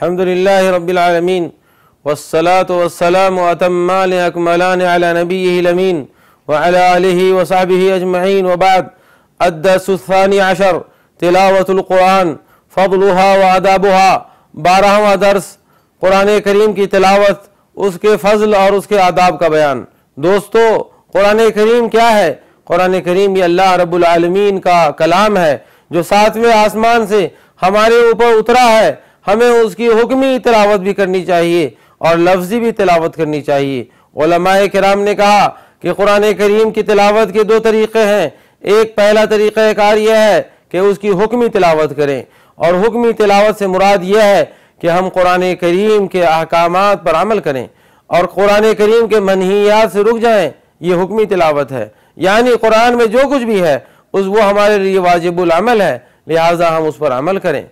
अल्हम्दुलिल्लाहि रब्बिल आलमीन वस्सलातु वस्सलामु अतम्मानि अकमलानि अला नबिय्यिहिल अमीन व अला आलिहि व सहबिहि अजमईन व बाद। अद्दर्सुस्सानी अशर तिलावतुल कुरान फ़ज़लुहा व आदाबुहा। 12वां दर्स कुरान करीम की तिलावत, उसके फ़ज़ल और उसके आदाब का बयान। दोस्तों, कुरान करीम क्या है? कुरान करीम ये अल्लाह रब्बुल आलमीन का कलाम है जो 7वें आसमान से हमारे ऊपर उतरा है। हमें उसकी हुक्मी तिलावत भी करनी चाहिए और लफ्ज़ी भी तिलावत करनी चाहिए। उलमाए किराम ने कहा कि कुरान करीम की तिलावत के 2 तरीक़े हैं। एक पहला तरीक़ाकार यह है कि उसकी हुक्मी तिलावत करें, और हुक्मी तिलावत से मुराद यह है कि हम कुरान करीम के अहकामात पर अमल करें और कुरान करीम के मनहियात से रुक जाएं। ये हुक्मी तिलावत है, यानी कुरान में जो कुछ भी है वो हमारे लिए वाजिबुल अमल है, लिहाजा हम उस पर अमल करें।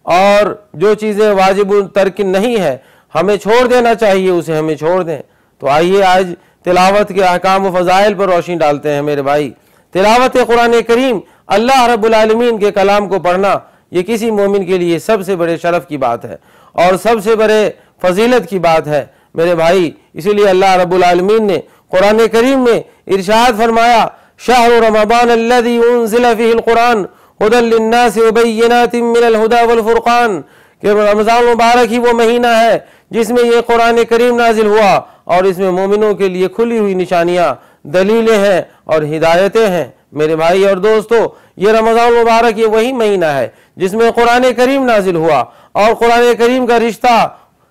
और जो चीज़ें वाजिबुल तर्क नहीं है, हमें छोड़ देना चाहिए, उसे हमें छोड़ दें। तो आइए आज तिलावत के अहकाम व फ़ज़ाइल पर रोशनी डालते हैं मेरे भाई। तिलावत कुरान करीम, अल्लाह रब्बुल आलमीन के कलाम को पढ़ना, ये किसी मोमिन के लिए सबसे बड़े शरफ की बात है और सबसे बड़े फजीलत की बात है मेरे भाई। इसीलिए अल्लाह रब्बुल आलमीन ने कुरान करीम में इरशाद फरमाया, शहरु रमज़ान अल्लज़ी उन्ज़िला फ़ीहिल कुरान हुदल लिन्नासि व बय्यिनातिन मिनल हुदा वल फ़ुरक़ान, कि रमज़ान मुबारक ही वो महीना है जिसमें ये कुरान करीम नाजिल हुआ और इसमें मोमिनों के लिए खुली हुई निशानियाँ, दलीलें हैं और हिदायतें हैं। मेरे भाई और दोस्तों, ये रमज़ान मुबारक ये वही महीना है जिसमें कुरान करीम नाजिल हुआ, और कुरान करीम का रिश्ता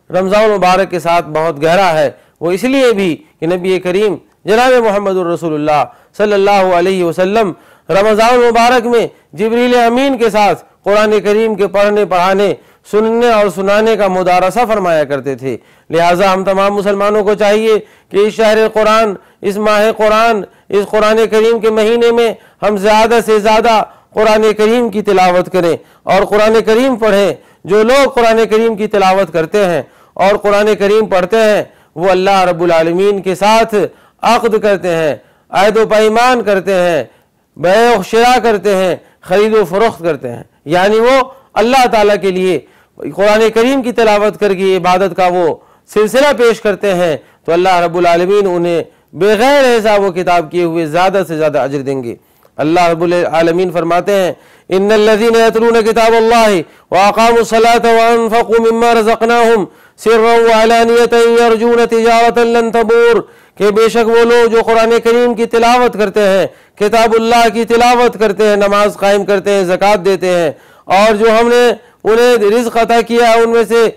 रमज़ान मुबारक के साथ बहुत गहरा है। वो इसलिए भी कि नबी करीम जनाब मुहम्मदुर रसूलुल्लाह सल्लल्लाहु अलैहि वसल्लम रमज़ान मुबारक में जिब्रील अमीन के साथ कुरान करीम के पढ़ने, पढ़ाने, सुनने और सुनाने का मुदारसा फरमाया करते थे। लिहाजा हम तमाम मुसलमानों को चाहिए कि इस शहर कुरान, इस माह कुरान, इस कुरान करीम के महीने में हम ज़्यादा से ज़्यादा कुरान करीम की तिलावत करें और कुरान करीम पढ़ें। जो लोग कुरान करीम की तिलावत करते हैं और कुरान करीम पढ़ते हैं, वो अल्लाह रब्बुल आलमीन के साथ अक़्द करते हैं, अहद व पैमान करते हैं, बैअ शिरा करते हैं, ख़रीद व फ़रोख्त करते हैं। यानी वो अल्लाह ताला के लिए कुरान करीम की तिलावत करके इबादत का वो सिलसिला पेश करते हैं, तो अल्लाह रब्बुल आलमीन उन्हें बेगैर हिसाब व किताब किए हुए ज़्यादा से ज़्यादा अजर देंगे। अल्लाह रब्बुल आलमीन फरमाते हैं, इन्नल्लज़ीना यतलूना किताबल्लाहि व अक़ामुस्सलाता व अनफ़क़ू मिम्मा रज़क़नाहुम सिर्रन व अलानियतन यरजूना तिजारतन लन तबूर, कि बेशक वो लोग जो कुरान करीम की तिलावत करते हैं, किताबुल्लाह की तिलावत करते हैं, नमाज कायम करते हैं, ज़कात देते हैं, और जो हमने उन्हें रिज़्क़ अता किया है उनमें से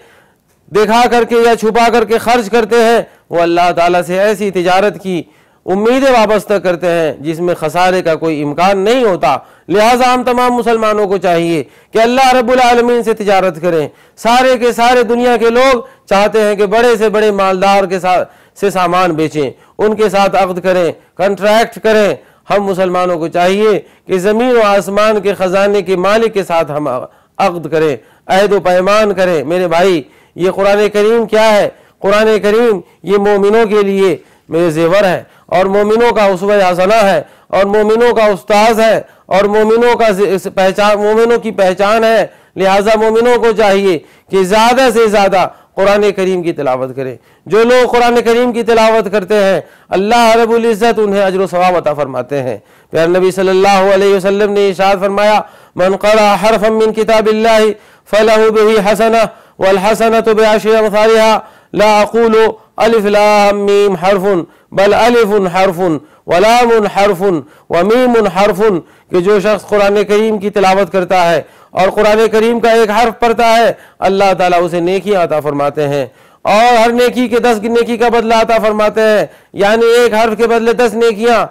दिखा करके या छुपा करके खर्च करते हैं, वो अल्लाह ताला से ऐसी तिजारत की उम्मीदें वाबस्ता करते हैं जिसमें खसारे का कोई इम्कान नहीं होता। लिहाजा हम तमाम मुसलमानों को चाहिए कि अल्लाह रब्बुल आलमीन से तिजारत करें। सारे के सारे दुनिया के लोग चाहते हैं कि बड़े से बड़े मालदार के साथ से सामान बेचें, उनके साथ अक़्द करें, कंट्रैक्ट करें। हम मुसलमानों को चाहिए कि ज़मीन व आसमान के ख़जाने के मालिक के साथ हम अक़्द करें, अहद व पैमान करें। मेरे भाई, ये कुरान करीम क्या है? कुरान करीम ये मोमिनों के लिए मेरे ज़ेवर है और मोमिनों का उसवा हसना है और मोमिनों का उस्ताद है और मोमिनों का पहचान, मोमिनों की पहचान है। लिहाजा मोमिनों को चाहिए कि ज़्यादा से ज़्यादा कुरान करीम की तिलावत करें। जो लोग कुरान करीम की तिलावत करते हैं, अल्लाह रब्बुल इज़्ज़त उन्हें अजर व सवाब अता फरमाते हैं। प्यारे नबी सल्लल्लाहु अलैहि वसल्लम ने इरशाद फरमाया, मन क़रा हरफ़न मिन किताबिल्लाहि फलहु बिही हसनह वल हसनतु बिअशरि अम्सालिहा ला अक़ूलु अलिफ लाम मीम हरफ़ुन बल अलिफ़ुन हरफ़ुन व लामुन हरफ़ुन व मीमुन हरफ़ुन, कि जो शख्स कुरान करीम की तिलावत करता है और कुरान करीम का एक हर्फ पढ़ता है, अल्लाह ताला उसे नेकियां अता फरमाते हैं और हर नेकी के 10 नेकी का बदला अता फरमाते हैं, यानी एक हर्फ के बदले 10 नेकियां।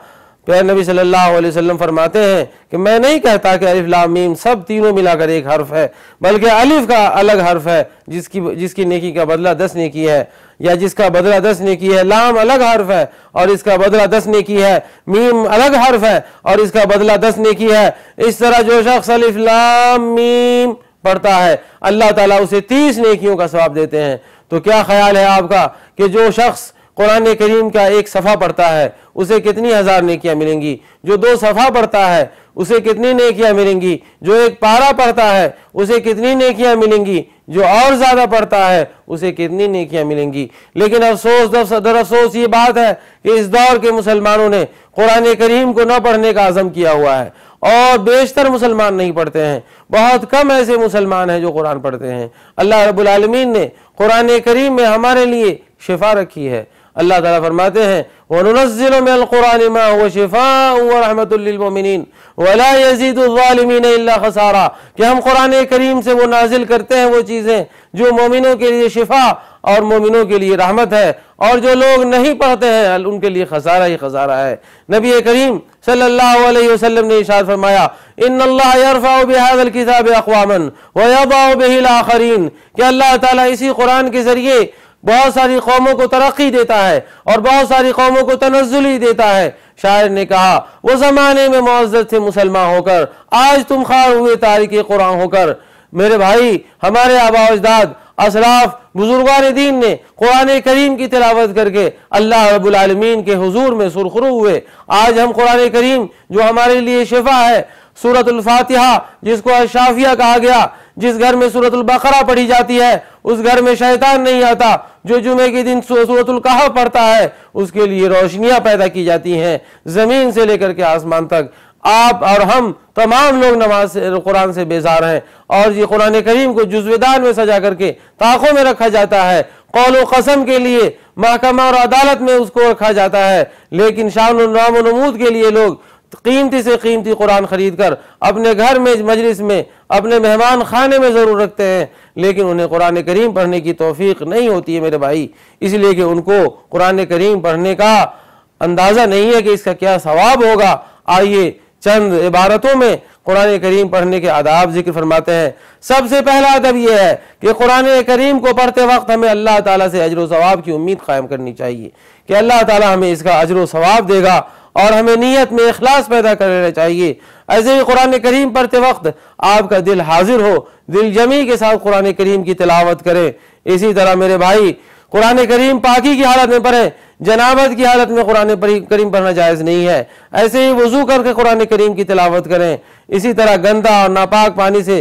प्यारे नबी सल्लल्लाहु अलैहि वसल्लम फरमाते हैं कि मैं नहीं कहता कि अलिफ लाम मीम सब तीनों मिलाकर एक हर्फ है, बल्कि अलिफ का अलग हर्फ है जिसकी नेकी का बदला 10 नेकी है, या जिसका बदला 10 नेकी है। लाम अलग हर्फ है और इसका बदला 10 नेकी है। मीम अलग हर्फ है और इसका बदला 10 नेकी है। इस तरह जो शख्स अलिफ लाम मीम पढ़ता है, अल्लाह ताला उसे 30 नेकियों का सवाब देते हैं। तो क्या ख्याल है आपका कि जो शख्स कुरान करीम का एक सफ़ा पढ़ता है उसे कितनी हज़ार नेकियां मिलेंगी? जो 2 सफ़ा पढ़ता है उसे कितनी नेकियां मिलेंगी, जो एक पारा पढ़ता है उसे कितनी नेकियां मिलेंगी, जो और ज्यादा पढ़ता है उसे कितनी नेकियां मिलेंगी। लेकिन अफसोस दर अफसोस ये बात है कि इस दौर के मुसलमानों ने कुरान करीम को न पढ़ने का आज़म किया हुआ है और बेशतर मुसलमान नहीं पढ़ते हैं। बहुत कम ऐसे मुसलमान हैं जो कुरान पढ़ते हैं। अल्लाह रब्बुल आलमीन ने कुरान करीम में हमारे लिए शिफा रखी है। अल्लाह ताला फरमाते हैं वनुनज़्ज़िलु मिनल कुरानि मा हुवा शिफ़ाउन व रहमतुल लिल मुमिनीन वला यज़ीदु ज़ालिमीन इल्ला खसारा, कि हम कुरान करीम से वो नाजिल करते हैं वो चीज़ें जो मोमिनों के लिए शिफा और मोमिनों के लिए रहमत है, और जो लोग नहीं पढ़ते हैं उनके लिए खसारा ही खसारा है। नबी करीम सल्लल्लाहु अलैहि वसल्लम ने इरशाद फरमाया इन्नल्लाह यरफ़उ बिहाज़ल किताबि अक़वामन व यदअउ बिहिल आख़रीन, कि अल्लाह ताला इसी कुरान के जरिए बहुत सारी कौमों को तरक्की देता है और बहुत सारी कौमों को तनज़्ज़ुल देता है। शायर ने कहा वो ज़माने में मुअज़्ज़ज़ थे मुसलमान होकर, आज तुम ख़ार हुए तारिक़े कुरान होकर। मेरे भाई, हमारे आबा अजदाद असलाफ बुजुर्गान दीन ने कुरान करीम की तिलावत करके अल्लाह रब्बुल आलमीन के हुजूर में सुरखरू हुए। आज हम कुरान करीम जो हमारे लिए शिफा है, सूरतुल फातिहा जिसको अशाफिया कहा गया, जिस घर में सूरतुल बकरा पढ़ी जाती है उस घर में शैतान नहीं आता। जो जुमे के दिन सूरतुल कहफ पढ़ता है उसके लिए रोशनियां पैदा की जाती हैं जमीन से लेकर के आसमान तक। आप और हम तमाम लोग नमाज से कुरान से बेजार हैं और ये कुरान करीम को जुज़्वेदान में सजा करके ताकों में रखा जाता है, कौल कसम के लिए महकमा और अदालत में उसको रखा जाता है। लेकिन शान नाम नमूद के लिए लोग कीमती से कीमती कुरान खरीद कर अपने घर में मजलिस में अपने मेहमान खाने में ज़रूर रखते हैं, लेकिन उन्हें कुरान करीम पढ़ने की तौफीक नहीं होती है मेरे भाई, इसलिए कि उनको कुरान करीम पढ़ने का अंदाज़ा नहीं है कि इसका क्या सवाब होगा। आइए चंद इबारतों में कुरान करीम पढ़ने के आदाब जिक्र फरमाते हैं। सबसे पहला अदब यह है कि कुरान करीम को पढ़ते वक्त हमें अल्लाह ताला से अजर व सवाब की उम्मीद कायम करनी चाहिए कि अल्लाह ताला हमें इसका अजर व सवाब देगा और हमें नीयत में इखलास पैदा कर लेना चाहिए। ऐसे ही कुरान करीम पढ़ते वक्त आपका दिल हाजिर हो, दिल जमी के साथ कुरान करीम की तिलावत करें। इसी तरह मेरे भाई, कुरान करीम पाकी की हालत में पढ़ें, जनाबत की हालत में कुरान करीम पढ़ना जायज़ नहीं है। ऐसे ही वजू करके कुरान करीम की तिलावत करें। इसी तरह गंदा और नापाक पानी से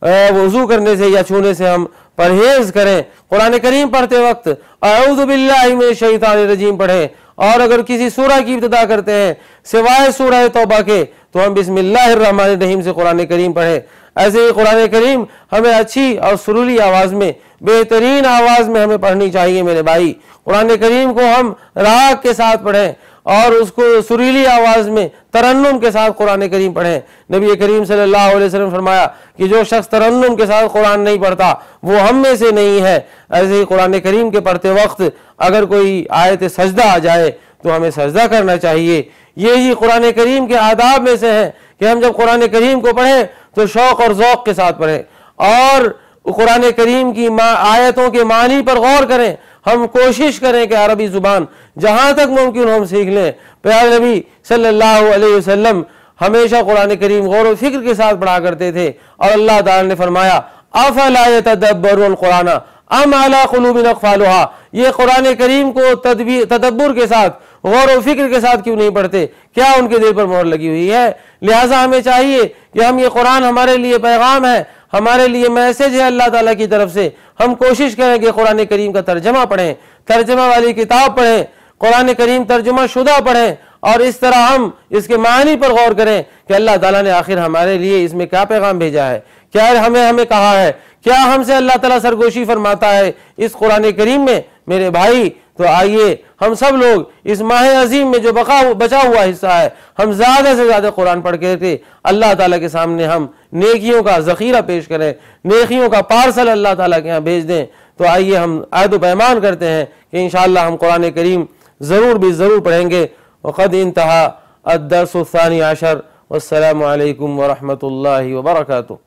वजू करने से या छूने से हम परहेज करें। कुरान करीम पढ़ते वक्त अऊज़ु बिल्लाहि मिनश शैतानिर रजीम पढ़ें, और अगर किसी सूरा की इब्तिदा करते हैं सिवाय सूरह तौबा के तो हम बिस्मिल्लाहिर्रहमानिर्रहीम से कुरान करीम पढ़ें। ऐसे ही कुरान करीम हमें अच्छी और सुरीली आवाज़ में, बेहतरीन आवाज़ में हमें पढ़नी चाहिए मेरे भाई। कुरान करीम को हम राग के साथ पढ़ें और उसको सुरीली आवाज़ में तरन्नुम के साथ कुरान करीम पढ़ें। नबी करीम सल्लल्लाहु अलैहि वसल्लम फरमाया कि जो शख्स तरन्नुम के साथ कुरान नहीं पढ़ता वो हम में से नहीं है। ऐसे ही कुरान करीम के पढ़ते वक्त अगर कोई आयत सजदा आ जाए तो हमें सजदा करना चाहिए। ये कुरान करीम के आदाब में से है कि हम जब कुरान करीम को पढ़ें तो शौक़ और ज़ौक़ के साथ पढ़ें और कुरान करीम की आयतों के मानी पर गौर करें। हम कोशिश करें कि अरबी ज़ुबान जहाँ तक मुमकिन हम सीख लें। प्यारे नबी सल्लल्लाहु अलैहि वसल्लम हमेशा कुरान करीम गौर व फिक्र के साथ पढ़ा करते थे और अल्लाह ताला ने फरमाया अफ़ला यतदब्बरुल कुरान अम अला क़ुलूबिन अक़फ़ालुहा, ये कुरान करीम को तदब्बुर के साथ गौर व फिक्र के साथ क्यों नहीं पढ़ते, क्या उनके दिल पर मोहर लगी हुई है। लिहाजा हमें चाहिए कि हम ये कुरान हमारे लिए पैगाम है, हमारे लिए मैसेज है अल्लाह ताला की तरफ से। हम कोशिश करें कि कुरान करीम का तर्जमा पढ़ें, तर्जमा वाली किताब पढ़ें, कुरान करीम तर्जुमा शुदा पढ़ें और इस तरह हम इसके मानी पर गौर करें कि अल्लाह ताला ने आखिर हमारे लिए इसमें क्या पैगाम भेजा है, क्या हमें कहा है, क्या हमसे अल्लाह ताला सरगोशी फरमाता है इस कुरान करीम में। मेरे भाई, तो आइए हम सब लोग इस माह अजीम में जो बचा हुआ हिस्सा है हम ज़्यादा से ज़्यादा कुरान पढ़ के अल्लाह ताला के सामने हम नेकियों का ज़ख़ीरा पेश करें, नेकियों का पार्सल अल्लाह ताला के यहाँ भेज दें। तो आइए हम अहद व पैमान करते हैं कि इंशाअल्लाह हम कुरान करीम ज़रूर पढ़ेंगे। वक़द इंतहा अद-दर्सु अस-सानी अशर। वस्सलामु अलैकुम व रहमतुल्लाहि व बरकातुहू।